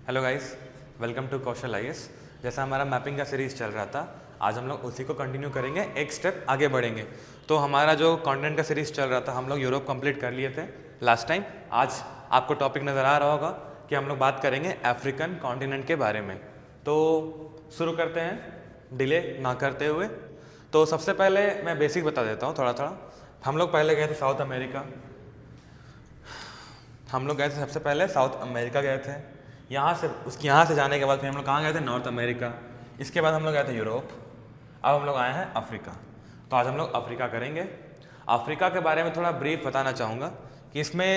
Hello guys, welcome to Kaushal IAS. जैसा हमारा mapping का सीरीज़ चल रहा था, आज हम लोग उसी को कंटिन्यू करेंगे, एक स्टेप आगे बढ़ेंगे। तो हमारा जो कंटेंट का सीरीज़ चल रहा था, हम लोग यूरोप कंप्लीट कर लिए थे लास्ट टाइम। आज आपको टॉपिक नज़र आ रहा होगा कि हम लोग बात करेंगे अफ्रीकन कॉन्टिनेंट के बारे में। तो शुरू करते हैं डिले ना करते हुए। तो सबसे पहले मैं बेसिक बता देता हूँ थोड़ा थोड़ा। हम लोग पहले गए थे साउथ अमेरिका। हम लोग गए थे सबसे पहले साउथ अमेरिका गए थे। यहाँ से जाने के बाद फिर हम लोग कहाँ गए थे? North America. इसके बाद हम लोग गए थे यूरोप। अब हम लोग आए हैं अफ्रीका। तो आज हम लोग अफ्रीका करेंगे। अफ्रीका के बारे में थोड़ा ब्रीफ बताना चाहूँगा कि इसमें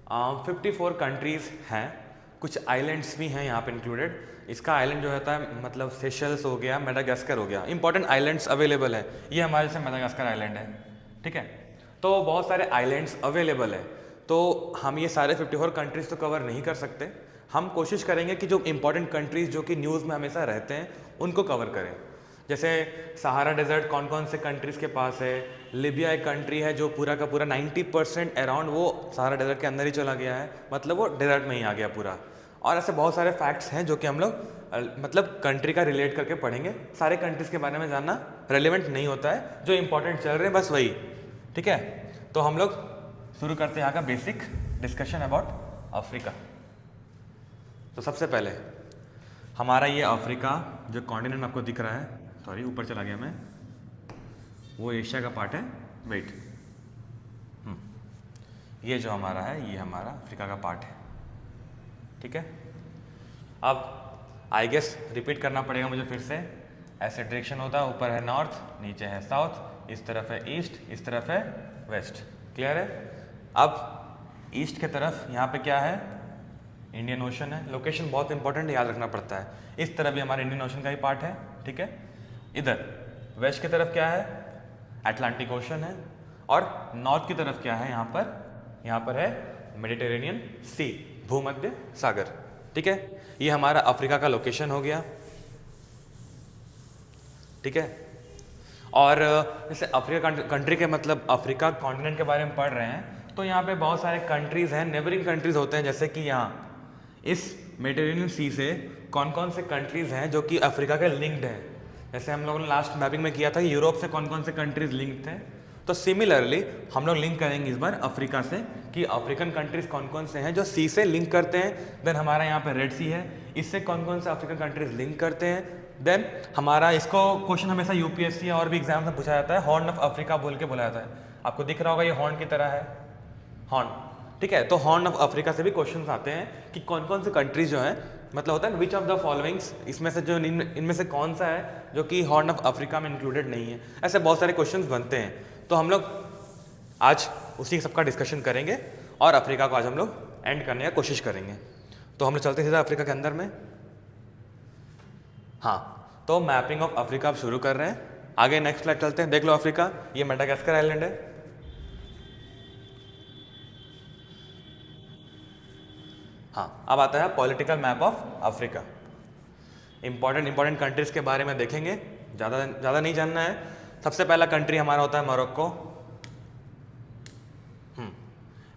54 कंट्रीज़ हैं, कुछ आइलैंड्स भी हैं यहाँ पे इंक्लूडेड। इसका आइलैंड जो होता है मतलब सेशल्स हो गया, मेडागास्कर हो गया, इंपॉर्टेंट आइलैंड्स अवेलेबल है। ये हमारे से मेडागास्कर आइलैंड है, ठीक है। तो बहुत सारे आइलैंड्स अवेलेबल है। तो हम ये सारे 54 कंट्रीज़ तो कवर नहीं कर सकते। हम कोशिश करेंगे कि जो इंपॉर्टेंट कंट्रीज़ जो कि न्यूज़ में हमेशा रहते हैं उनको कवर करें। जैसे सहारा डेजर्ट कौन कौन से कंट्रीज़ के पास है। लिबिया एक कंट्री है जो पूरा का पूरा 90% अराउंड वो सहारा डेजर्ट के अंदर ही चला गया है, मतलब वो डेजर्ट में ही आ गया पूरा। और ऐसे बहुत सारे फैक्ट्स हैं जो कि हम लोग मतलब कंट्री का रिलेट करके पढ़ेंगे। सारे कंट्रीज़ के बारे में जानना रेलिवेंट नहीं होता है, जो इंपॉर्टेंट चल रहे हैं बस वही, ठीक है। तो हम लोग शुरू करते हैं यहाँ का बेसिक डिस्कशन अबाउट अफ्रीका। तो सबसे पहले हमारा ये अफ्रीका जो कॉन्टिनेंट आपको दिख रहा है, सॉरी ऊपर चला गया मैं, वो एशिया का पार्ट है। वेट, ये जो हमारा है ये हमारा अफ्रीका का पार्ट है, ठीक है। अब आई गेस रिपीट करना पड़ेगा मुझे फिर से। ऐसे डायरेक्शन होता है, ऊपर है नॉर्थ, नीचे है साउथ, इस तरफ है ईस्ट, इस तरफ है वेस्ट। क्लियर है? अब ईस्ट के तरफ यहाँ पे क्या है? इंडियन ओशन है। लोकेशन बहुत इंपॉर्टेंट है, याद रखना पड़ता है। इस तरफ भी हमारे इंडियन ओशन का ही पार्ट है, ठीक है। इधर वेस्ट की तरफ क्या है? अटलांटिक ओशन है। और नॉर्थ की तरफ क्या है? यहाँ पर है मेडिटेरेनियन सी, भूमध्य सागर, ठीक है। ये हमारा अफ्रीका का लोकेशन हो गया, ठीक है। और जैसे अफ्रीका कंट्री के मतलब अफ्रीका कॉन्टिनेंट के बारे में पढ़ रहे हैं तो यहाँ पे बहुत सारे कंट्रीज़ हैं, नेबरिंग कंट्रीज़ होते हैं। जैसे कि यहाँ इस मेडिटेरेनियन सी से कौन कौन से कंट्रीज़ हैं जो कि अफ्रीका के लिंक्ड हैं। जैसे हम लोगों ने लास्ट मैपिंग में किया था कि यूरोप से कौन कौन से कंट्रीज़ लिंक्ड थे, तो सिमिलरली हम लोग लिंक करेंगे इस बार अफ्रीका से कि अफ्रीकन कंट्रीज़ कौन कौन से हैं जो सी से लिंक करते हैं। देन हमारा यहाँ पे रेड सी है, इससे कौन कौन से अफ्रीकन कंट्रीज़ लिंक करते हैं। देन हमारा इसको क्वेश्चन हमेशा यूपीएससी और भी एग्जाम में पूछा जाता है, हॉर्न ऑफ अफ्रीका बोल के बोला जाता है। आपको दिख रहा होगा ये हॉर्न की तरह है, हॉर्न, ठीक है। तो हॉर्न ऑफ अफ्रीका से भी क्वेश्चंस आते हैं कि कौन कौन से कंट्रीज जो है, मतलब होता है विच ऑफ द फॉलोइंग्स, इसमें से जो इनमें से कौन सा है जो कि हॉर्न ऑफ अफ्रीका में इंक्लूडेड नहीं है। ऐसे बहुत सारे क्वेश्चंस बनते हैं। तो हम लोग आज उसी सबका डिस्कशन करेंगे और अफ्रीका को आज हम लोग एंड करने की कोशिश करेंगे। तो हम लोग चलते सीधा अफ्रीका के अंदर में। हाँ, तो मैपिंग ऑफ अफ्रीका आप शुरू कर रहे हैं। आगे नेक्स्ट स्लाइड चलते हैं। देख लो अफ्रीका, ये मेडागास्कर आइलैंड है। हाँ, अब आता है political map of Africa. Important countries के बारे में देखेंगे, ज़्यादा नहीं जानना है। सबसे पहला कंट्री हमारा होता है मोरक्को।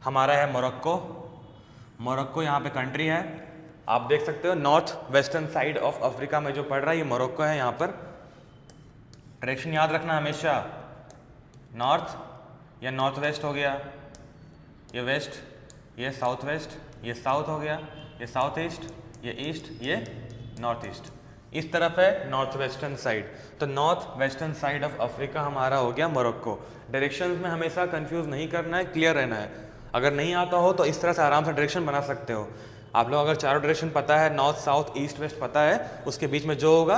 हमारा है मोरक्को। मोरक्को यहाँ पे कंट्री है, आप देख सकते हो north western side of Africa में जो पड़ रहा है ये मोरक्को है। यहाँ पर डायरेक्शन याद रखना हमेशा, नॉर्थ या नॉर्थ वेस्ट हो गया, ये वेस्ट, ये साउथ वेस्ट, ये साउथ हो गया, ये साउथ ईस्ट, ये ईस्ट, ये नॉर्थ ईस्ट। इस तरफ है नॉर्थ वेस्टर्न साइड। तो north western side of Africa हमारा हो गया मोरक्को। डायरेक्शंस में हमेशा कंफ्यूज नहीं करना है, क्लियर रहना है। अगर नहीं आता हो तो इस तरह से आराम से डायरेक्शन बना सकते हो। आप लोग अगर चारों डायरेक्शन पता है, नॉर्थ साउथ ईस्ट वेस्ट पता है, उसके बीच में जो होगा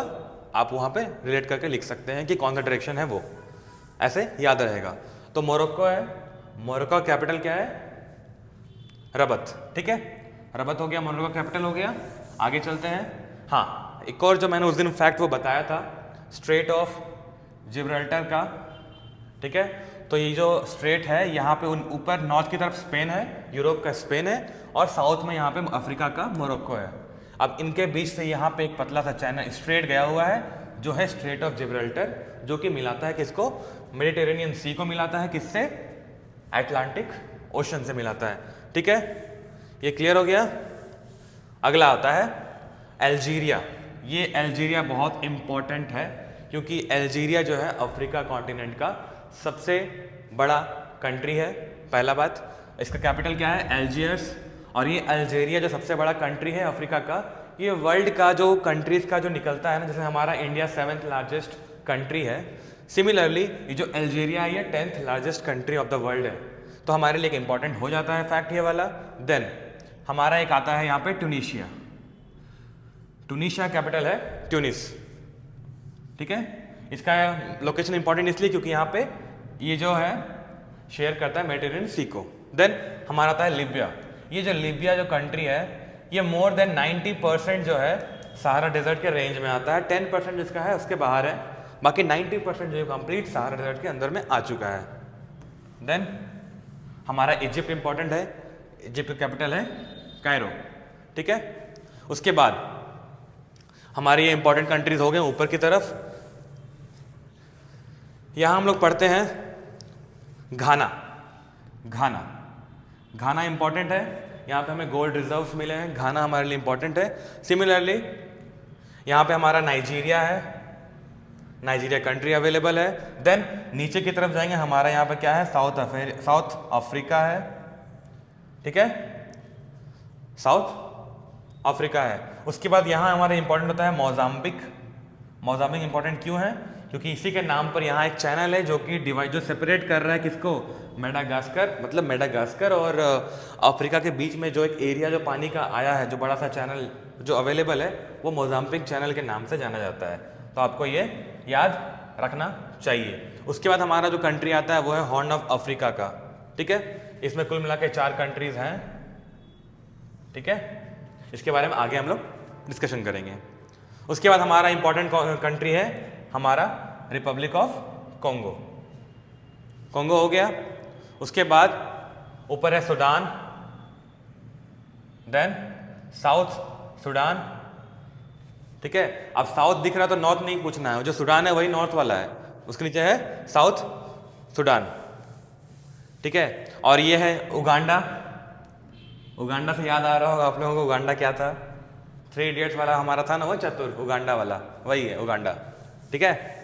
आप वहाँ पे रिलेट करके लिख सकते हैं कि कौन सा डायरेक्शन है, वो ऐसे याद रहेगा। तो मोरक्को है, मोरक्को कैपिटल क्या है? रबत, ठीक है। रबत हो गया, मोरक्को कैपिटल हो गया। आगे चलते हैं। हाँ, एक और जो मैंने उस दिन फैक्ट वो बताया था, स्ट्रेट ऑफ जिब्राल्टर का, ठीक है। तो ये जो स्ट्रेट है यहाँ पे ऊपर नॉर्थ की तरफ स्पेन है, यूरोप का स्पेन है, और साउथ में यहाँ पे अफ्रीका का मोरक्को है। अब इनके बीच से यहाँ पे एक पतला सा चैनल स्ट्रेट गया हुआ है जो है स्ट्रेट ऑफ जिब्राल्टर, जो कि मिलाता है किसको? मेडिटेरेनियन सी को मिलाता है किससे? अटलांटिक ओशन से मिलाता है, ठीक है। ये क्लियर हो गया। अगला आता है अल्जीरिया। ये अल्जीरिया बहुत इंपॉर्टेंट है क्योंकि अल्जीरिया जो है अफ्रीका कॉन्टिनेंट का सबसे बड़ा कंट्री है। पहला बात, इसका कैपिटल क्या है? अल्जियर्स। और ये अल्जीरिया जो सबसे बड़ा कंट्री है अफ्रीका का, ये वर्ल्ड का जो कंट्रीज का जो निकलता है ना, जैसे हमारा इंडिया 7th लार्जेस्ट कंट्री है, सिमिलरली ये जो अल्जीरिया है ये 10th largest country of the world है। तो हमारे लिए एक इंपॉर्टेंट हो जाता है फैक्ट ये वाला। देन हमारा एक आता है यहाँ पे ट्यूनीशिया। ट्यूनीशिया कैपिटल है ट्यूनिस, ठीक है। इसका लोकेशन इंपॉर्टेंट इसलिए क्योंकि यहाँ पे ये जो है शेयर करता है मेडिटेरेनियन सी को। देन हमारा आता है लीबिया। ये जो लीबिया जो कंट्री है ये मोर देन 90% जो है सहारा डेजर्ट के रेंज में आता है। 10% जिसका है उसके बाहर है, बाकी 90% जो कंप्लीट सहारा डेजर्ट के अंदर में आ चुका है। देन हमारा इजिप्ट इंपॉर्टेंट है। इजिप्ट का कैपिटल है कायरो, ठीक है। उसके बाद हमारे ये इंपॉर्टेंट कंट्रीज हो गए ऊपर की तरफ। यहां हम लोग पढ़ते हैं घाना। घाना घाना इंपॉर्टेंट है, यहाँ पे हमें गोल्ड रिजर्व्स मिले हैं, घाना हमारे लिए इंपॉर्टेंट है। सिमिलरली यहाँ पे हमारा नाइजीरिया है, नाइजीरिया कंट्री अवेलेबल है। देन नीचे की तरफ जाएंगे, हमारा यहाँ पे क्या है? साउथ अफ्रीका है, ठीक है, साउथ अफ्रीका है। उसके बाद यहाँ हमारा इंपॉर्टेंट होता है मोजाम्बिक। मोजाम्बिक इंपॉर्टेंट क्यों है? क्योंकि इसी के नाम पर यहाँ एक चैनल है जो कि डिवाइड जो सेपरेट कर रहा है किसको? मेडागास्कर, मतलब मेडागास्कर और अफ्रीका के बीच में जो एक एरिया जो पानी का आया है, जो बड़ा सा चैनल जो अवेलेबल है, वो मोजाम्बिक चैनल के नाम से जाना जाता है। तो आपको ये याद रखना चाहिए। उसके बाद हमारा जो कंट्री आता है वो है हॉर्न ऑफ अफ्रीका का, ठीक है। इसमें कुल मिला के 4 कंट्रीज हैं, ठीक है। इसके बारे में आगे हम लोग डिस्कशन करेंगे। उसके बाद हमारा इंपॉर्टेंट कंट्री है हमारा रिपब्लिक ऑफ कॉन्गो। कॉन्गो हो गया। उसके बाद ऊपर है सूडान, देन साउथ सूडान, ठीक है। अब साउथ दिख रहा तो नॉर्थ नहीं पूछना है, जो सूडान है वही नॉर्थ वाला है, उसके नीचे है साउथ सूडान, ठीक है। और ये है उगांडा। उगांडा से याद आ रहा होगा आप लोगों को, उगांडा क्या था? 3 इडियट्स वाला हमारा था ना वो चतुर, उगांडा वाला वही है उगांडा, ठीक है।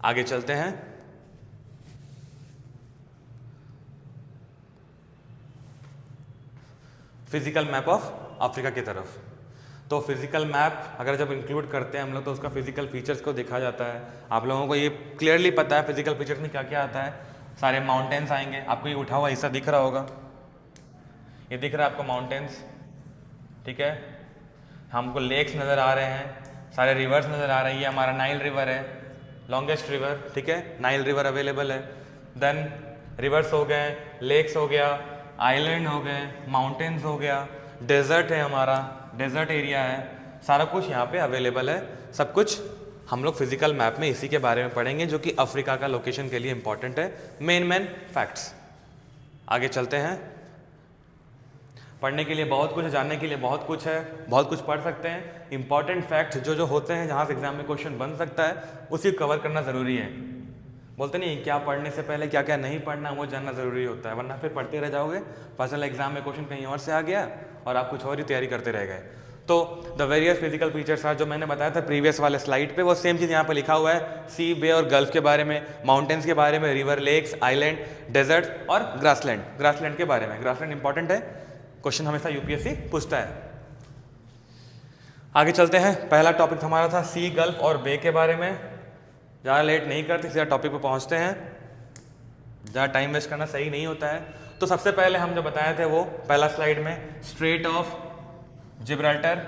आगे चलते हैं। फिजिकल मैप ऑफ अफ्रीका की तरफ। तो फिजिकल मैप अगर जब इंक्लूड करते हैं हम लोग तो उसका फिजिकल फीचर्स को देखा जाता है। आप लोगों को ये क्लियरली पता है फिजिकल फीचर्स में क्या क्या आता है। सारे माउंटेन्स आएंगे, आपको ये उठा हुआ हिस्सा दिख रहा होगा, ये दिख रहा है आपको माउंटेन्स, ठीक है। हमको लेक्स नज़र आ रहे हैं, सारे रिवर्स नज़र आ रहे हैं। ये हमारा नाइल रिवर है, लॉन्गेस्ट रिवर, ठीक है, नाइल रिवर अवेलेबल है। देन रिवर्स हो गए, लेक्स हो गया, आइलैंड हो गए, माउंटेन्स हो गया, डेजर्ट है हमारा, डेजर्ट एरिया है, सारा कुछ यहाँ पे अवेलेबल है। सब कुछ हम लोग फिजिकल मैप में इसी के बारे में पढ़ेंगे जो कि अफ्रीका का लोकेशन के लिए इंपॉर्टेंट है। Main facts. आगे चलते हैं। पढ़ने के लिए बहुत कुछ है, जानने के लिए बहुत कुछ है, बहुत कुछ पढ़ सकते हैं। इंपॉर्टेंट फैक्ट्स जो होते हैं जहाँ से एग्जाम में क्वेश्चन बन सकता है उसी को कवर करना ज़रूरी है। बोलते नहीं क्या पढ़ने से पहले क्या क्या नहीं पढ़ना वो जानना ज़रूरी होता है, वरना फिर पढ़ते रह जाओगे, पता चला एग्जाम में क्वेश्चन कहीं और से आ गया और आप कुछ और ही तैयारी करते रह गए। तो द वेरियस फिजिकल फीचर्स जो मैंने बताया था प्रीवियस वाले स्लाइड पे, वो सेम चीज़ यहाँ पे लिखा हुआ है। सी, बे और गल्फ के बारे में, माउंटेन्स के बारे में, रिवर, लेक्स, आइलैंड, डेजर्ट और ग्रासलैंड। ग्रासलैंड के बारे में, ग्रासलैंड इंपॉर्टेंट है, क्वेश्चन हमेशा यूपीएससी पूछता है। आगे चलते हैं। पहला टॉपिक हमारा था सी, गल्फ और बे के बारे में। ज़्यादा लेट नहीं करते, सीधा टॉपिक पे पहुंचते हैं, ज़्यादा टाइम वेस्ट करना सही नहीं होता है। तो सबसे पहले हम जो बताए थे वो पहला स्लाइड में स्ट्रेट ऑफ जिब्राल्टर,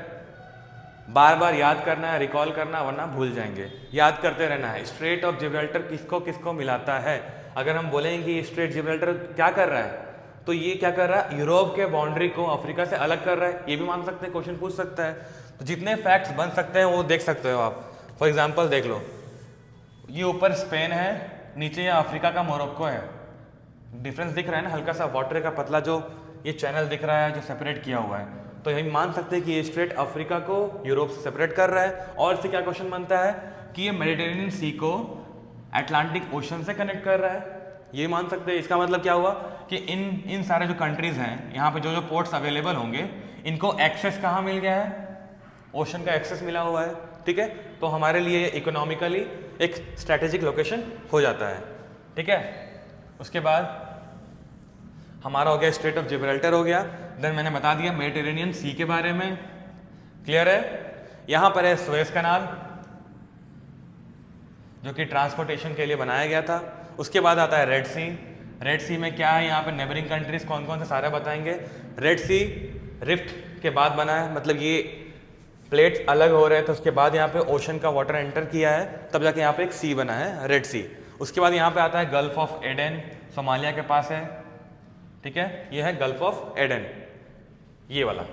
बार बार याद करना है, रिकॉल करना, वरना भूल जाएंगे, याद करते रहना है। स्ट्रेट ऑफ जिब्राल्टर किसको किसको मिलाता है? अगर हम बोलेंगे कि स्ट्रेट जिब्राल्टर क्या कर रहा है, तो ये क्या कर रहा है? यूरोप के बाउंड्री को अफ्रीका से अलग कर रहा है, ये भी मान सकते हैं, क्वेश्चन पूछ सकता है। तो जितने फैक्ट्स बन सकते हैं वो देख सकते हो आप। फॉर एग्जाम्पल देख लो, ये ऊपर स्पेन है, नीचे ये अफ्रीका का मोरक्को है। डिफरेंस दिख रहा है ना, हल्का सा वाटर का पतला जो ये चैनल दिख रहा है जो सेपरेट किया हुआ है। तो यही मान सकते हैं कि ये स्ट्रेट अफ्रीका को यूरोप से सेपरेट कर रहा है। और इससे क्या क्वेश्चन बनता है कि ये मेडिटेरेनियन सी को अटलांटिक ओशन से कनेक्ट कर रहा है, ये मान सकते हैं। इसका मतलब क्या हुआ कि इन सारे जो कंट्रीज हैं यहाँ पे जो जो पोर्ट्स अवेलेबल होंगे इनको एक्सेस कहाँ मिल गया है, ओशन का एक्सेस मिला हुआ है, ठीक है। तो हमारे लिए इकोनॉमिकली एक स्ट्रैटेजिक लोकेशन हो जाता है, ठीक है। उसके बाद हमारा हो गया स्ट्रेट ऑफ जिब्राल्टर हो गया। देन मैंने बता दिया मेडिटेरेनियन सी के बारे में, क्लियर है। यहाँ पर है सुएज कनाल जो कि ट्रांसपोर्टेशन के लिए बनाया गया था। उसके बाद आता है रेड सी। रेड सी में क्या है, यहाँ पे नेबरिंग कंट्रीज कौन कौन से सारे बताएंगे। रेड सी रिफ्ट के बाद बना है, मतलब ये प्लेट्स अलग हो रहे थे, उसके बाद यहाँ पे ओशन का वाटर एंटर किया है, तब जाके यहाँ पे एक सी बना है, रेड सी। उसके बाद यहाँ पे आता है गल्फ ऑफ एडन, सोमालिया के पास है, ठीक है। ये है गल्फ ऑफ एडन, ये वाला।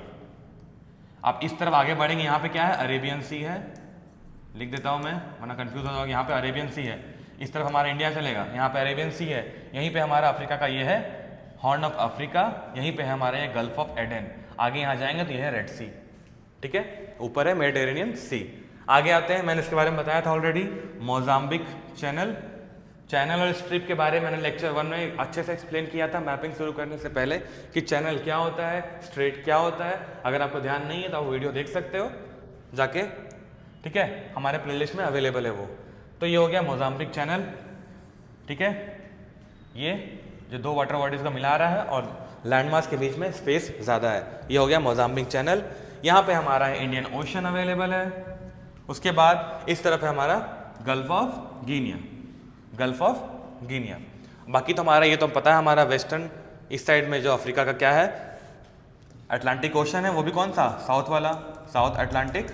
आप इस तरफ आगे बढ़ेंगे, यहाँ पे क्या है, अरेबियन सी है, लिख देता हूँ मैं वरना कंफ्यूज हो जाओगे। यहाँ पे अरेबियन सी है, इस तरफ हमारा इंडिया चलेगा, यहाँ पे अरेबियन सी है, यहीं पे हमारा अफ्रीका का ये है हॉर्न ऑफ अफ्रीका, यहीं पे हमारा ये गल्फ ऑफ एडन। आगे यहाँ जाएंगे तो ये है रेड सी, ठीक है। ऊपर है मेडिटेरेनियन सी। आगे आते हैं, मैंने इसके बारे में बताया था ऑलरेडी, मोजाम्बिक चैनल। चैनल और स्ट्रिप के बारे में मैंने लेक्चर 1 में अच्छे से एक्सप्लेन किया था मैपिंग शुरू करने से पहले कि चैनल क्या होता है, स्ट्रेट क्या होता है। अगर आपको ध्यान नहीं है तो आप वीडियो देख सकते हो जाके, ठीक है, हमारे प्लेलिस्ट में अवेलेबल है वो। तो ये हो गया मोजाम्बिक चैनल, ठीक है। ये जो दो वाटर बॉडीज को मिला रहा है और लैंडमास के बीच में स्पेस ज़्यादा है, ये हो गया मोजाम्बिक चैनल। यहाँ पे हमारा है इंडियन ओशन अवेलेबल है। उसके बाद इस तरफ है हमारा gulf of Guinea, gulf of Guinea. बाकी तो हमारा ये तो पता है, हमारा वेस्टर्न इस साइड में जो अफ्रीका का क्या है, अटलांटिक ओशन है, वो भी कौन सा, साउथ वाला, साउथ अटलांटिक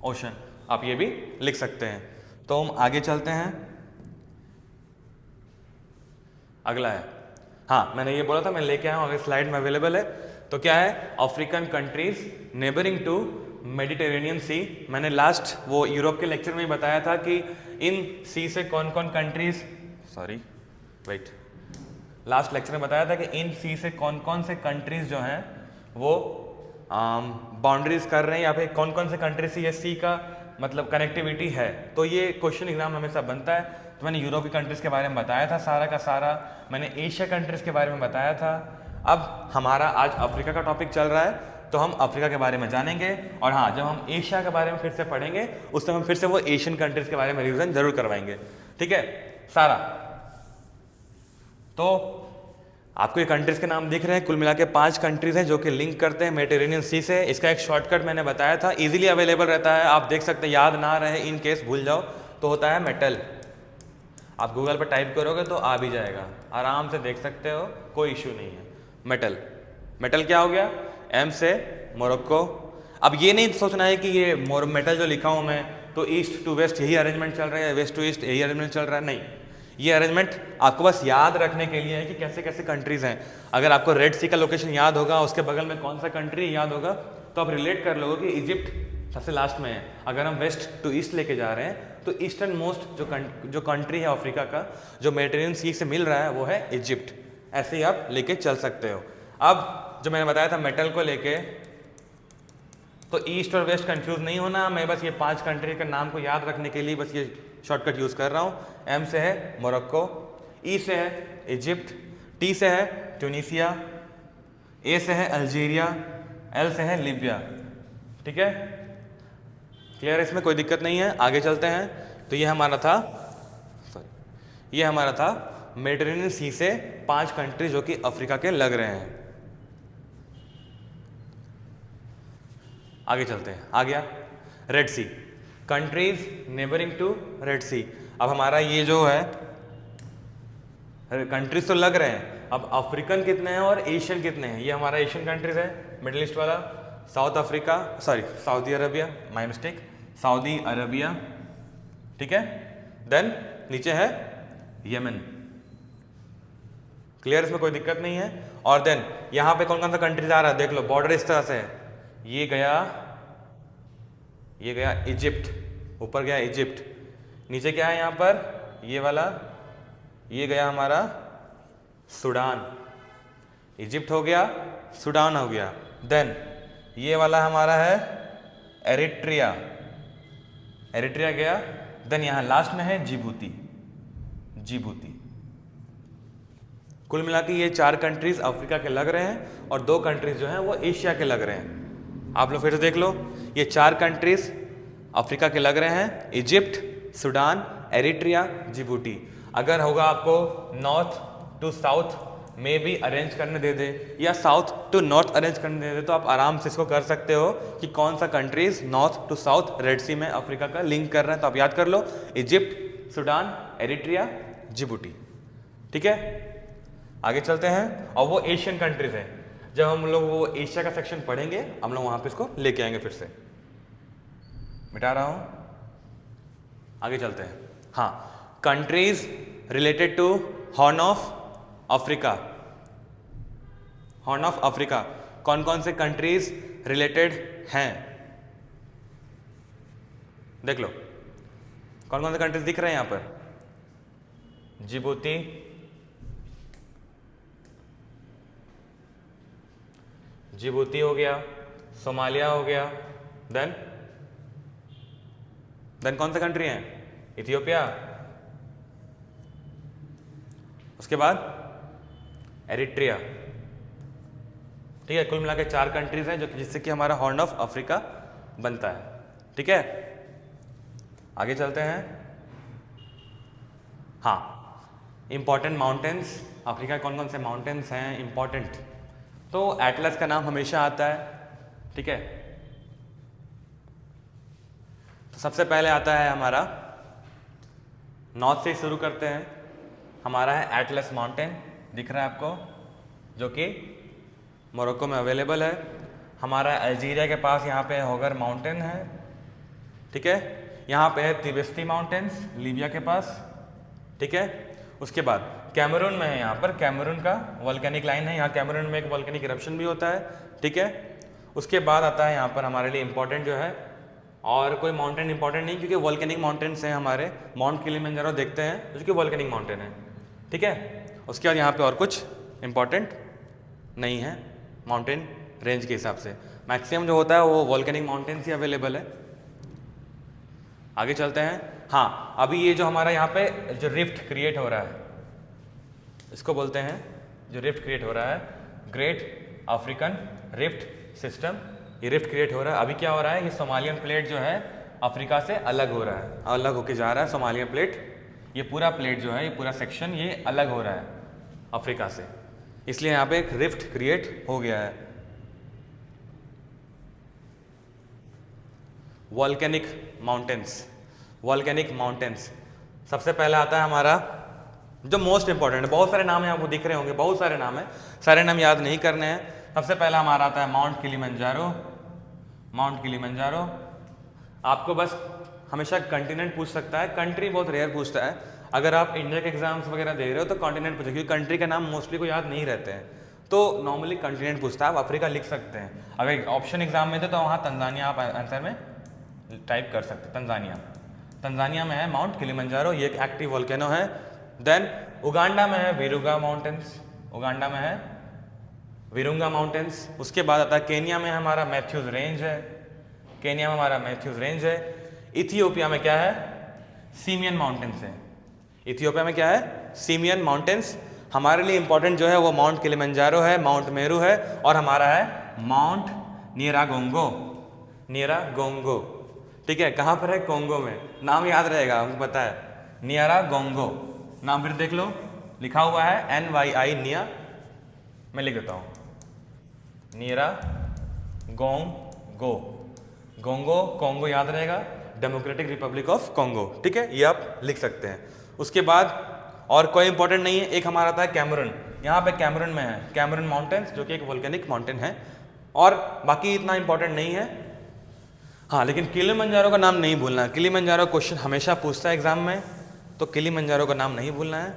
ओशन, आप ये भी लिख सकते हैं। तो हम आगे चलते हैं, अगला है, हाँ मैंने ये बोला था मैं लेके आया हूँ, अगर स्लाइड में अवेलेबल है। तो क्या है, African countries neighbouring to Mediterranean sea. मैंने लास्ट वो यूरोप के लेक्चर में ही बताया था कि इन सी से कौन कौन कंट्रीज, लास्ट लेक्चर में बताया था कि इन सी से कौन कौन से कंट्रीज जो हैं वो बाउंड्रीज कर रहे हैं, या फिर कौन कौन से कंट्री से ये सी का मतलब कनेक्टिविटी है। तो ये क्वेश्चन एग्जाम हमेशा बनता है। तो मैंने यूरोपीय कंट्रीज के बारे में बताया था सारा का सारा, मैंने एशिया कंट्रीज के बारे में बताया था। अब हमारा आज अफ्रीका का टॉपिक चल रहा है, तो हम अफ्रीका के बारे में जानेंगे। और हाँ, जब हम एशिया के बारे में फिर से पढ़ेंगे उस समय हम फिर से वो एशियन कंट्रीज के बारे में रिवीजन जरूर करवाएंगे, ठीक है सारा। तो आपको ये कंट्रीज के नाम दिख रहे हैं, कुल मिला के 5 कंट्रीज हैं जो कि लिंक करते हैं मेडिटेरेनियन सी से। इसका एक शॉर्टकट मैंने बताया था, इजीली अवेलेबल रहता है, आप देख सकते हैं, याद ना रहे इन केस भूल जाओ तो होता है मेटल। आप गूगल पर टाइप करोगे तो आ भी जाएगा, आराम से देख सकते हो, कोई इश्यू नहीं है। मेटल, मेटल क्या हो गया, एम से मोरक्को। अब ये नहीं सोचना है कि ये मेटल जो लिखा हूँ मैं तो ईस्ट टू वेस्ट यही अरेंजमेंट चल रहा है, वेस्ट टू ईस्ट यही अरेंजमेंट चल रहा है, नहीं। ये अरेंजमेंट आपको बस याद रखने के लिए है कि कैसे कैसे कंट्रीज हैं। अगर आपको रेड सी का लोकेशन याद होगा, उसके बगल में कौन सा कंट्री याद होगा, तो आप रिलेट कर लोगे कि इजिप्ट सबसे लास्ट में है। अगर हम वेस्ट टू ईस्ट लेके जा रहे हैं तो ईस्टर्न मोस्ट जो कंट्री है अफ्रीका का, जो मेडिटेरेनियन सी से मिल रहा है, वो है इजिप्ट। ऐसे ही आप लेके चल सकते हो। अब जो मैंने बताया था मेटल को लेके, तो ईस्ट और वेस्ट कंफ्यूज नहीं होना, मैं बस ये 5 कंट्री के नाम को याद रखने के लिए बस ये शॉर्टकट यूज कर रहा हूँ। एम से है मोरक्को, ई से है इजिप्ट, टी से है ट्यूनीसिया, ए से है अल्जीरिया, एल से है लीबिया, ठीक है क्लियर है, इसमें कोई दिक्कत नहीं है। आगे चलते हैं। तो ये हमारा था मेडिटेरेनियन सी से 5 कंट्री जो कि अफ्रीका के लग रहे हैं। आगे चलते हैं, आ गया red sea, countries neighbouring to red sea. अब हमारा ये जो है कंट्रीज तो लग रहे हैं, अब अफ्रीकन कितने हैं और एशियन कितने हैं। ये हमारा एशियन कंट्रीज है, मिडिल ईस्ट वाला, south Africa, Saudi Arabia, my mistake, Saudi Arabia, ठीक है। देन नीचे है यमन, क्लियर, इसमें कोई दिक्कत नहीं है। और देन यहाँ पे कौन कौन सा कंट्रीज आ रहा है, देख लो, बॉर्डर इस तरह से है, ये गया इजिप्ट, ऊपर गया इजिप्ट, नीचे क्या है यहाँ पर, ये वाला, ये गया हमारा सूडान, इजिप्ट हो गया, सूडान हो गया। देन ये वाला हमारा है एरिट्रिया, एरिट्रिया गया। देन यहाँ लास्ट में है जिबूती, जिबूती, कुल मिला के ये 4 कंट्रीज अफ्रीका के लग रहे हैं और 2 कंट्रीज जो हैं वो एशिया के लग रहे हैं। आप लोग फिर से देख लो, ये 4 कंट्रीज अफ्रीका के लग रहे हैं, इजिप्ट, सूडान, एरिट्रिया, जिबूटी। अगर होगा आपको नॉर्थ टू साउथ में भी अरेंज करने दे दे या साउथ टू नॉर्थ अरेंज करने दे दे तो आप आराम से इसको कर सकते हो कि कौन सा countries north to south red sea में अफ्रीका का लिंक कर रहे हैं। तो आप याद कर लो, इजिप्ट, सूडान, एरिट्रिया, जिबूटी। ठीक है, आगे चलते हैं। और वो एशियन कंट्रीज हैं, जब हम लोग वो एशिया का सेक्शन पढ़ेंगे हम लोग वहां पे इसको लेके आएंगे। फिर से मिटा रहा हूं, आगे चलते हैं। हाँ, countries related to Horn of Africa. Horn of Africa कौन कौन से कंट्रीज रिलेटेड हैं, देख लो कौन कौन से कंट्रीज दिख रहे हैं यहां पर। जिबूती, जिबूती हो गया, सोमालिया हो गया, देन कौन सा कंट्री है, इथियोपिया, उसके बाद एरिट्रिया। ठीक है, कुल मिला के 4 कंट्रीज हैं जो जिससे कि हमारा हॉर्न ऑफ अफ्रीका बनता है। ठीक है, आगे चलते हैं। हाँ, इंपॉर्टेंट माउंटेन्स, अफ्रीका कौन कौन से माउंटेन्स हैं इंपॉर्टेंट, तो एटलस का नाम हमेशा आता है। ठीक है, तो सबसे पहले आता है हमारा, नॉर्थ से शुरू करते हैं, हमारा है एटलस माउंटेन, दिख रहा है आपको, जो कि मोरक्को में अवेलेबल है। हमारा अल्जीरिया के पास यहाँ पे होगर माउंटेन है। ठीक है, यहाँ पे है तिबेस्ती माउंटेन्स लीबिया के पास। ठीक है, उसके बाद कैमरून में है, यहाँ पर कैमरून का वॉल्केनिक लाइन है, यहाँ कैमरून में एक वॉल्केनिक इरप्शन भी होता है। ठीक है, उसके बाद आता है यहाँ पर हमारे लिए इम्पोर्टेंट जो है, और कोई माउंटेन इंपॉर्टेंट नहीं क्योंकि वॉल्केनिक माउंटेन्स हैं हमारे, माउंट किलिमंजारो देखते हैं जो कि वॉल्केनिक माउंटेन है। ठीक है, उसके बाद यहाँ पे और कुछ इंपॉर्टेंट नहीं है माउंटेन रेंज के हिसाब से, मैक्सिमम जो होता है वो वॉल्केनिक माउंटेन्स ही अवेलेबल है। आगे चलते हैं। हाँ, अभी ये जो हमारा यहाँ पे जो रिफ्ट क्रिएट हो रहा है, इसको बोलते हैं, जो रिफ्ट क्रिएट हो रहा है ग्रेट अफ्रीकन रिफ्ट सिस्टम, ये रिफ्ट क्रिएट हो रहा है। अभी क्या हो रहा है, ये सोमालियन प्लेट जो है अफ्रीका से अलग हो रहा है, अलग होके जा रहा है सोमालियन प्लेट, ये पूरा प्लेट जो है, ये पूरा सेक्शन ये अलग हो रहा है अफ्रीका से, इसलिए यहाँ पे एक रिफ्ट क्रिएट हो गया है। वॉल्केनिक माउंटेन्स, वॉल्केनिक माउंटेन्स सबसे पहला आता है हमारा जो मोस्ट इंपॉर्टेंट है, बहुत सारे नाम हैं आपको दिख रहे होंगे, बहुत सारे नाम हैं, सारे नाम याद नहीं करने हैं। सबसे पहला हमारा आता है माउंट किलिमंजारो। माउंट किलिमंजारो आपको बस हमेशा कंटिनेंट पूछ सकता है, कंट्री बहुत रेयर पूछता है। अगर आप इंडिया के एग्जाम्स वगैरह दे रहे हो तो कॉन्टिनेंट पूछे, क्योंकि कंट्री के नाम मोस्टली को याद नहीं रहते हैं, तो नॉर्मली कंटिनेंट पूछता है। आप अफ्रीका लिख सकते हैं, अगर ऑप्शन एग्जाम में थे तो वहाँ तंजानिया आप आंसर में टाइप कर सकते हैं, तंजानिया। तंजानिया में है माउंट किलिमंजारो, ये एक एक्टिव वोल्केनो है। देन उगांडा में है विरुंगा माउंटेन्स, उगांडा में है विरुंगा माउंटेन्स। उसके बाद आता है केनिया में हमारा मैथ्यूज रेंज है, केनिया में हमारा मैथ्यूज रेंज है। इथियोपिया में क्या है, सीमियन माउंटेन्स है। इथियोपिया में क्या है, सीमियन माउंटेन्स। हमारे लिए इंपॉर्टेंट जो है वो माउंट किलिमंजारो है, माउंट मेरू है, और हमारा है माउंट निरागोंगो, निरागोंगो। ठीक है, कहाँ पर है, कोंगो में, नाम याद रहेगा हमको पता है, निरागोंगो नाम फिर देख लो, लिखा हुआ है NYI निया, मैं लिख देता हूँ निरागोंगो, गोंगो कोंगो याद रहेगा, डेमोक्रेटिक रिपब्लिक ऑफ कोंगो। ठीक है, ये आप लिख सकते हैं। उसके बाद और कोई इंपॉर्टेंट नहीं है, एक हमारा आता है कैमरून, यहाँ पे कैमरून में है कैमरून माउंटेन्स जो कि एक वोल्केनिक माउंटेन है, और बाकी इतना इंपॉर्टेंट नहीं है। हाँ, लेकिन किलिमंजारो का नाम नहीं भूलना, किलिमंजारो क्वेश्चन हमेशा पूछता है एग्जाम में, तो किलिमंजारो का नाम नहीं भूलना है।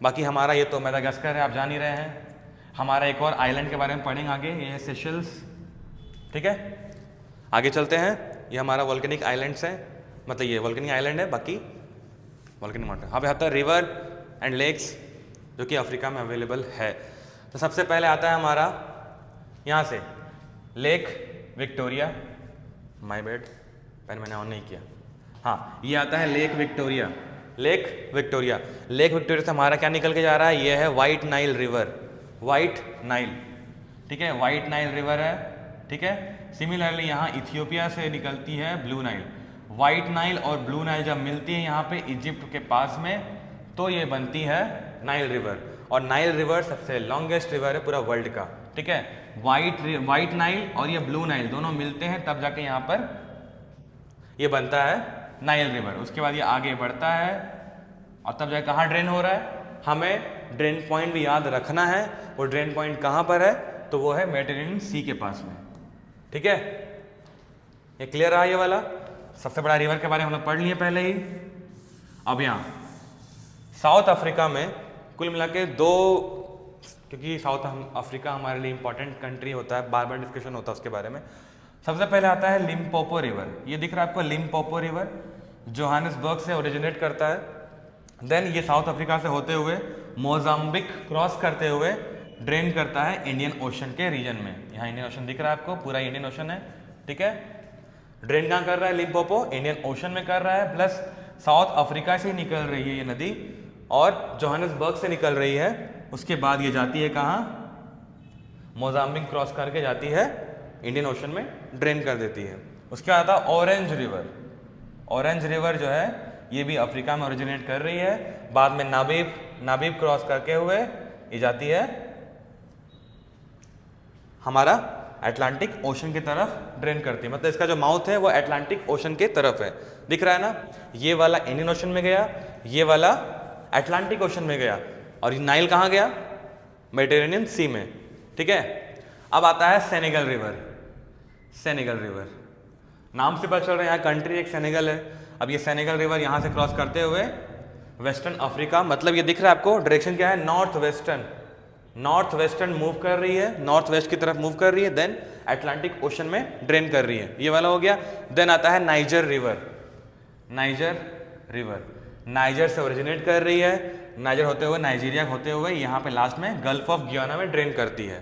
बाकी हमारा ये तो मेडागास्कर है, आप जान ही रहे हैं। हमारा एक और आइलैंड के बारे में पढ़ेंगे आगे, ये है सेशल्स। ठीक है, आगे चलते हैं। ये हमारा वोल्केनिक आइलैंड्स है, मतलब ये वोल्केनिक आइलैंड है, बाकी वोल्केनिक माउंटेन। अब आता है रिवर एंड लेक्स जो कि अफ्रीका में अवेलेबल है। तो सबसे पहले आता है हमारा यहाँ से lake Victoria, my bad pain मैंने ऑन नहीं किया। हाँ, ये आता है lake Victoria, lake Victoria. Lake Victoria से हमारा क्या निकल के जा रहा है, ये है white Nile river, white Nile, ठीक है, वाइट नाइल रिवर है, ठीक है। सिमिलरली यहाँ इथियोपिया से निकलती है ब्लू नाइल। वाइट नाइल और ब्लू नाइल जब मिलती है यहाँ पे इजिप्ट के पास में, तो ये बनती है नाइल रिवर। और नाइल रिवर सबसे लॉन्गेस्ट रिवर है पूरा वर्ल्ड का, ठीक है। वाइट नाइल और ये ब्लू नाइल दोनों मिलते हैं तब जाके यहाँ पर ये बनता है नाइल रिवर। उसके बाद ये आगे बढ़ता है और तब जाके कहाँ ड्रेन हो रहा है, हमें ड्रेन पॉइंट भी याद रखना है। वो ड्रेन पॉइंट कहाँ पर है, तो वो है मेडिटेरेनियन सी के पास में, ठीक है। ये क्लियर रहा ये वाला। सबसे बड़ा रिवर के बारे में हम लोग पढ़ लिए पहले ही। अब यहाँ साउथ अफ्रीका में कुल मिला के दो, क्योंकि साउथ अफ्रीका हमारे लिए इंपॉर्टेंट कंट्री होता है, बार बार डिस्कशन होता है उसके बारे में। सबसे पहले आता है लिम्पोपो रिवर। ये दिख रहा है आपको लिम्पोपो रिवर, जोहानिसबर्ग से ओरिजिनेट करता है। देन ये साउथ अफ्रीका से होते हुए मोजाम्बिक क्रॉस करते हुए ड्रेन करता है इंडियन ओशन के रीजन में। यहाँ इंडियन ओशन दिख रहा है आपको, पूरा इंडियन ओशन है, ठीक है। ड्रेन कहाँ कर रहा है, लिम्पोपो, इंडियन ओशन में कर रहा है। प्लस साउथ अफ्रीका से निकल रही है ये नदी और जोहानिसबर्ग से निकल रही है। उसके बाद ये जाती है कहाँ, मोजाम्बिक क्रॉस करके जाती है इंडियन ओशन में, ड्रेन कर देती है। उसके बाद आता है ऑरेंज रिवर। ऑरेंज रिवर जो है ये भी अफ्रीका में ओरिजिनेट कर रही है। बाद में नाबीब क्रॉस करके हुए ये जाती है हमारा अटलांटिक ओशन की तरफ ड्रेन करती है। मतलब इसका जो माउथ है वो अटलांटिक ओशन के तरफ है, दिख रहा है ना। ये वाला इंडियन ओशन में गया, ये वाला अटलांटिक ओशन में गया, और ये नाइल कहाँ गया, मेडिटेरेनियन सी में, ठीक है। अब आता है सेनेगल रिवर। सेनेगल रिवर नाम से पता चल रहा है यहाँ कंट्री एक सेनेगल है। अब ये सेनेगल रिवर यहाँ से क्रॉस करते हुए वेस्टर्न अफ्रीका, मतलब ये दिख रहा है आपको डायरेक्शन क्या है, नॉर्थ वेस्टर्न मूव कर रही है, नॉर्थ वेस्ट की तरफ मूव कर रही है। देन अटलांटिक ओशन में ड्रेन कर रही है, ये वाला हो गया। देन आता है नाइजर रिवर। नाइजर से ओरिजिनेट कर रही है, नाइजर होते हुए नाइजीरिया होते हुए यहाँ पे लास्ट में गल्फ ऑफ गियाना में ड्रेन करती है,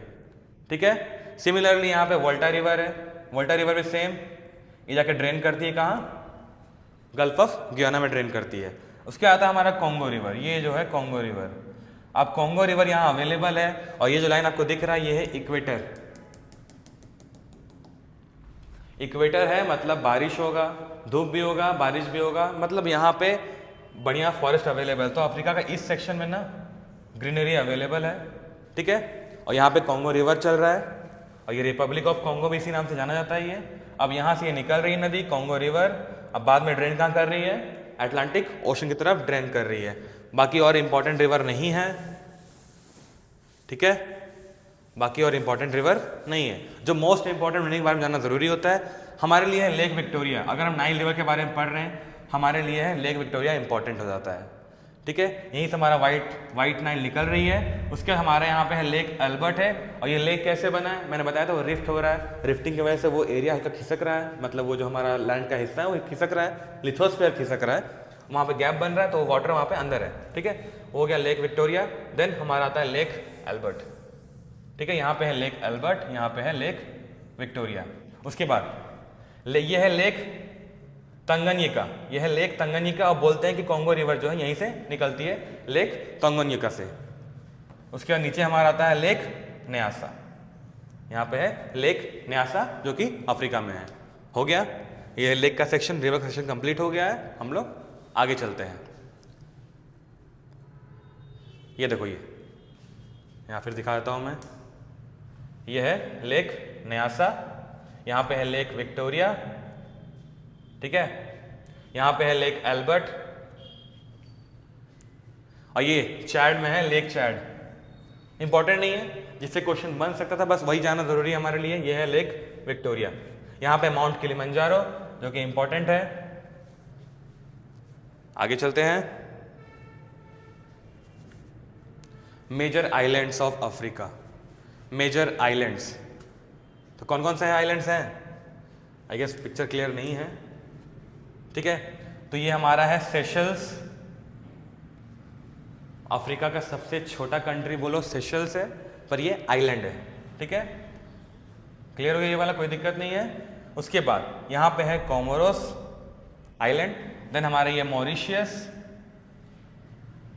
ठीक है। सिमिलरली यहाँ पे वोल्टा रिवर है, वोल्टा रिवर भी सेम, ये जाके ड्रेन करती है कहाँ, गल्फ ऑफ गियाना में ड्रेन करती है। उसके आता है हमारा कॉन्गो रिवर, ये जो है कॉन्गो रिवर। अब कॉन्गो रिवर यहाँ अवेलेबल है और ये जो लाइन आपको दिख रहा है ये है इक्वेटर। इक्वेटर है मतलब बारिश होगा, धूप भी होगा, बारिश भी होगा, मतलब यहाँ पे बढ़िया फॉरेस्ट अवेलेबल। तो अफ्रीका का इस सेक्शन में ना ग्रीनरी अवेलेबल है, ठीक है। और यहाँ पे कॉन्गो रिवर चल रहा है और ये रिपब्लिक ऑफ कॉन्गो भी इसी नाम से जाना जाता है ये। अब यहाँ से ये निकल रही है नदी कॉन्गो रिवर, अब बाद में ड्रेन कहाँ कर रही है, अटलांटिक ओशन की तरफ ड्रेन कर रही है। बाकी और इम्पॉर्टेंट रिवर नहीं है, ठीक है, बाकी और इम्पॉर्टेंट रिवर नहीं है। जो मोस्ट इंपॉर्टेंट होने के बारे में जानना जरूरी होता है हमारे लिए है लेक विक्टोरिया। अगर हम नाइल रिवर के बारे में पढ़ रहे हैं हमारे लिए है लेक विक्टोरिया इंपॉर्टेंट हो जाता है, ठीक है। यहीं से हमारा वाइट नाइल निकल रही है। उसके हमारे यहाँ पे है लेक एल्बर्ट है, और ये लेक कैसे बना है मैंने बताया था, वो रिफ्ट हो रहा है, रिफ्टिंग की वजह से वो एरिया हल्का खिसक रहा है, मतलब वो जो हमारा लैंड का हिस्सा है वो खिसक रहा है, लिथोस्फीयर खिसक रहा है, वहाँ पे गैप बन रहा है तो वाटर वहाँ पे अंदर है, ठीक है। वो हो गया लेक विक्टोरिया। देन हमारा आता है लेक एल्बर्ट, ठीक है। यहाँ पे है लेक एल्बर्ट, यहाँ पे है लेक विक्टोरिया। उसके बाद ये है लेक तंगन्यिका, यह है लेक तंगन्यिका, और बोलते हैं कि कॉन्गो रिवर जो है यहीं से निकलती है लेक तंगन्यिका से। उसके बाद नीचे हमारा आता है लेक न्यासा, यहाँ पे है लेक न्यासा जो कि अफ्रीका में है। हो गया ये लेक का सेक्शन, रिवर का सेक्शन कंप्लीट हो गया है। हम लोग आगे चलते हैं। ये देखो ये यहाँ फिर दिखा देता हूँ मैं, ये है लेक न्यासा, यहाँ पे है लेक विक्टोरिया, ठीक है। यहाँ पे है लेक एल्बर्ट, और ये चैड में है लेक चैड। इंपॉर्टेंट नहीं है, जिससे क्वेश्चन बन सकता था बस वही जाना जरूरी है हमारे लिए। ये है लेक विक्टोरिया। यहाँ पे माउंट किलिमंजारो जो कि इंपॉर्टेंट है। आगे चलते हैं। Major islands of Africa, major islands तो कौन कौन से हैं आइलैंड्स हैं, आई गेस पिक्चर क्लियर नहीं है, ठीक है। तो ये हमारा है सेशल्स, अफ्रीका का सबसे छोटा कंट्री बोलो सेशल्स है, पर ये आइलैंड है, ठीक है। क्लियर हो गया ये वाला, कोई दिक्कत नहीं है। उसके बाद यहाँ पे है कोमोरोस आइलैंड, देन हमारे ये मॉरिशियस,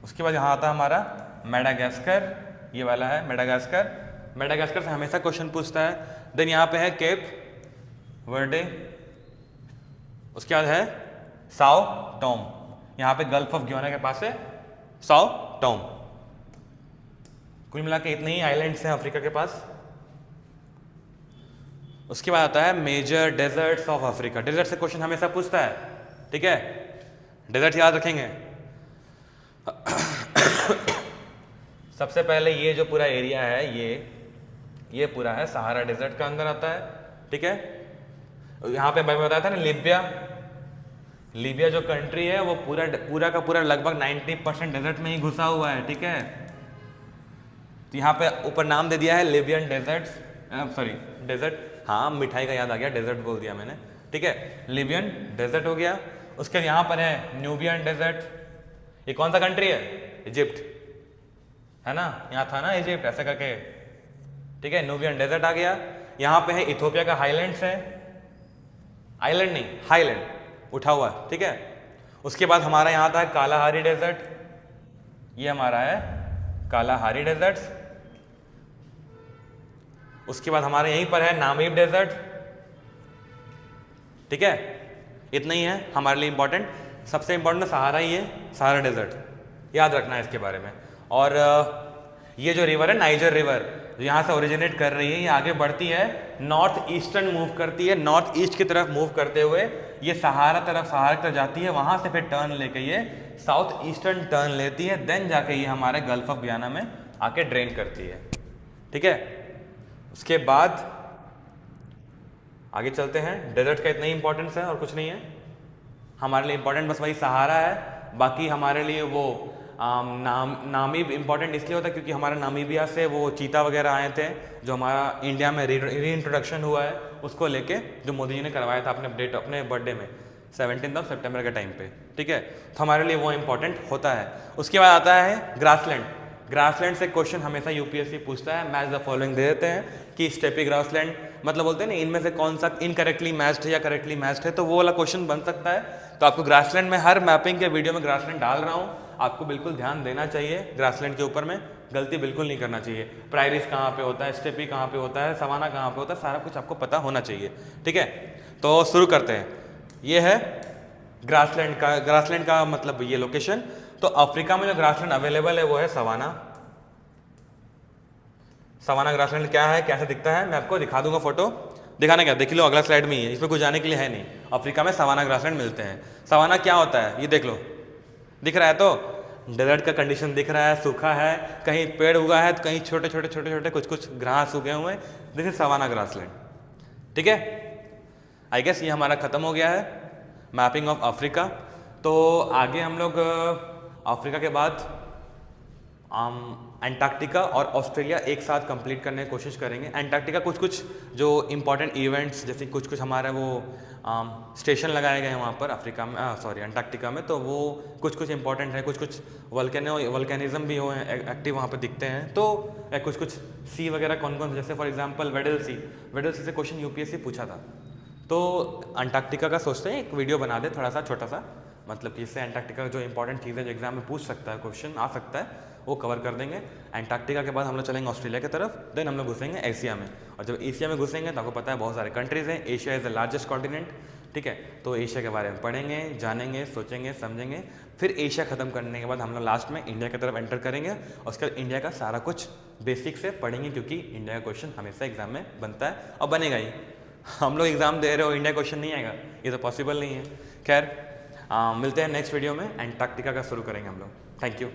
उसके बाद यहाँ आता है हमारा मेडागास्कर, ये वाला है मेडागास्कर। मेडागास्कर से हमेशा क्वेश्चन पूछता है। देन यहाँ पे है केप वर्डे, उसके बाद है साओ टोम, यहाँ पे गल्फ ऑफ ग्याना के पास है साओ टोम। कुल मिला के इतने ही आइलैंड्स हैं अफ्रीका के पास। उसके बाद आता है major deserts of Africa. Desert से क्वेश्चन हमेशा पूछता है, ठीक है, डेजर्ट याद रखेंगे। सबसे पहले ये जो पूरा एरिया है ये पूरा है सहारा डेजर्ट का अंदर आता है, ठीक है। यहाँ पे मैं बताया था ना लीबिया जो कंट्री है वो पूरा का पूरा लगभग 90% डेजर्ट में ही घुसा हुआ है, ठीक है। तो यहाँ पे ऊपर नाम दे दिया है लिबियन डेजर्ट, हाँ मिठाई का याद आ गया, डेजर्ट बोल दिया मैंने, ठीक है। लिबियन डेजर्ट हो गया। उसके यहाँ पर है न्यूबियन डेजर्ट, ये कौन सा कंट्री है? इजिप्ट, है ना, यहाँ था ना इजिप्ट ऐसा करके, ठीक है। न्यूबियन डेजर्ट आ गया। यहाँ पे है इथोपिया का हाईलैंड्स है, आइलैंड नहीं हाईलैंड उठा हुआ, ठीक है। उसके बाद हमारा यहाँ आता है कालाहारी डेजर्ट, ये हमारा है कालाहारी डेजर्ट। उसके बाद हमारे यहीं पर है नामीब डेजर्ट, ठीक है। इतना ही है हमारे लिए इंपॉर्टेंट। सबसे इंपॉर्टेंट सहारा ही है, सहारा डेजर्ट, याद रखना है इसके बारे में। और ये जो रिवर है नाइजर रिवर, जो यहाँ से ओरिजिनेट कर रही है, ये आगे बढ़ती है नॉर्थ ईस्टर्न मूव करती है, नॉर्थ ईस्ट की तरफ मूव करते हुए ये सहारा की तरफ जाती है। वहाँ से फिर टर्न लेके ये साउथ ईस्टर्न टर्न लेती है, देन जाके ये हमारे गल्फ ऑफ गियाना में आके ड्रेन करती है, ठीक है। उसके बाद आगे चलते हैं। डेजर्ट का इतना ही इंपॉर्टेंस है और कुछ नहीं है हमारे लिए। इंपॉर्टेंट बस वही सहारा है। बाकी हमारे लिए वो नामीब इंपॉर्टेंट इसलिए होता है क्योंकि हमारा नामीबिया से वो चीता वगैरह आए थे, जो हमारा इंडिया में री इंट्रोडक्शन हुआ है, उसको लेके जो मोदी जी ने करवाया था अपने बर्थडे में 17 सितंबर के टाइम पे, ठीक है। तो हमारे लिए वो इंपॉर्टेंट होता है। उसके बाद आता है ग्रासलैंड। ग्रासलैंड से क्वेश्चन हमेशा यूपीएससी पूछता है। मैच द फॉलोइंग दे देते हैं कि स्टेपी ग्रासलैंड, मतलब बोलते हैं ना इनमें से कौन सा इनकरेक्टली मैच्ड है या करेक्टली मैच्ड है, तो वो वाला क्वेश्चन बन सकता है। तो आपको ग्रासलैंड में हर मैपिंग के वीडियो में ग्रासलैंड डाल रहा हूँ, आपको बिल्कुल ध्यान देना चाहिए ग्रासलैंड के ऊपर में, गलती बिल्कुल नहीं करना चाहिए। प्रायरिस कहाँ पे होता है, स्टेपी कहाँ पे होता है, सवाना कहाँ पे होता है, सारा कुछ आपको पता होना चाहिए, ठीक है। तो शुरू करते हैं। ये है ग्रासलैंड का मतलब ये लोकेशन। तो अफ्रीका में जो ग्रासलैंड अवेलेबल है वो है सवाना। सवाना ग्रासलैंड क्या है, कैसे दिखता है, मैं आपको दिखा दूंगा फोटो। दिखाने क्या, देख लो अगला स्लाइड में ही है, इसमें कुछ जाने के लिए है नहीं। अफ्रीका में सवाना ग्रासलैंड मिलते हैं। सवाना क्या होता है ये देख लो, दिख रहा है, तो डेजर्ट का कंडीशन दिख रहा है, सूखा है, कहीं पेड़ उगा है तो कहीं छोटे छोटे कुछ घास उगे हुए हैं। दिस इज सवाना ग्रासलैंड, ठीक है। आई गेस ये हमारा खत्म हो गया है मैपिंग ऑफ अफ्रीका। तो आगे हम लोग अफ्रीका के बाद अंटार्कटिका और ऑस्ट्रेलिया एक साथ कंप्लीट करने की कोशिश करेंगे। अंटार्कटिका कुछ जो इंपॉर्टेंट इवेंट्स, जैसे कुछ हमारा वो स्टेशन लगाए गए हैं वहाँ पर अफ्रीका में, अंटार्कटिका में, तो वो कुछ इंपॉर्टेंट है। कुछ वल्केनिज्म भी हो एक्टिव वहाँ पर दिखते हैं। तो कुछ सी वगैरह कौन जैसे फॉर एग्जांपल वेडल सी से क्वेश्चन यूपीएससी पूछा था। तो अंटार्कटिका का सोचते हैं एक वीडियो बना दे थोड़ा सा छोटा सा, मतलब कि इससे अंटार्कटिका जो इंपॉर्टेंट चीज़ है जो एग्जाम में पूछ सकता है, क्वेश्चन आ सकता है, वो कवर कर देंगे। अंटार्कटिका के बाद हम लोग चलेंगे ऑस्ट्रेलिया की तरफ, देन हम लोग घुसेंगे एशिया में। और जब एशिया में घुसेंगे तो आपको पता है बहुत सारे कंट्रीज़ हैं। Asia is the largest continent, ठीक है। तो एशिया के बारे में पढ़ेंगे, जानेंगे, सोचेंगे, समझेंगे। फिर एशिया खत्म करने के बाद हम लोग लास्ट में इंडिया की तरफ एंटर करेंगे और उसके बाद इंडिया का सारा कुछ बेसिक से पढ़ेंगे, क्योंकि इंडिया का क्वेश्चन हमेशा एग्जाम में बनता है और बनेगा ही। हम लोग एग्जाम दे रहे हो, इंडिया क्वेश्चन नहीं आएगा, ये तो पॉसिबल नहीं है। खैर मिलते हैं नेक्स्ट वीडियो में, अंटार्कटिका का शुरू करेंगे हम लोग। Thank you.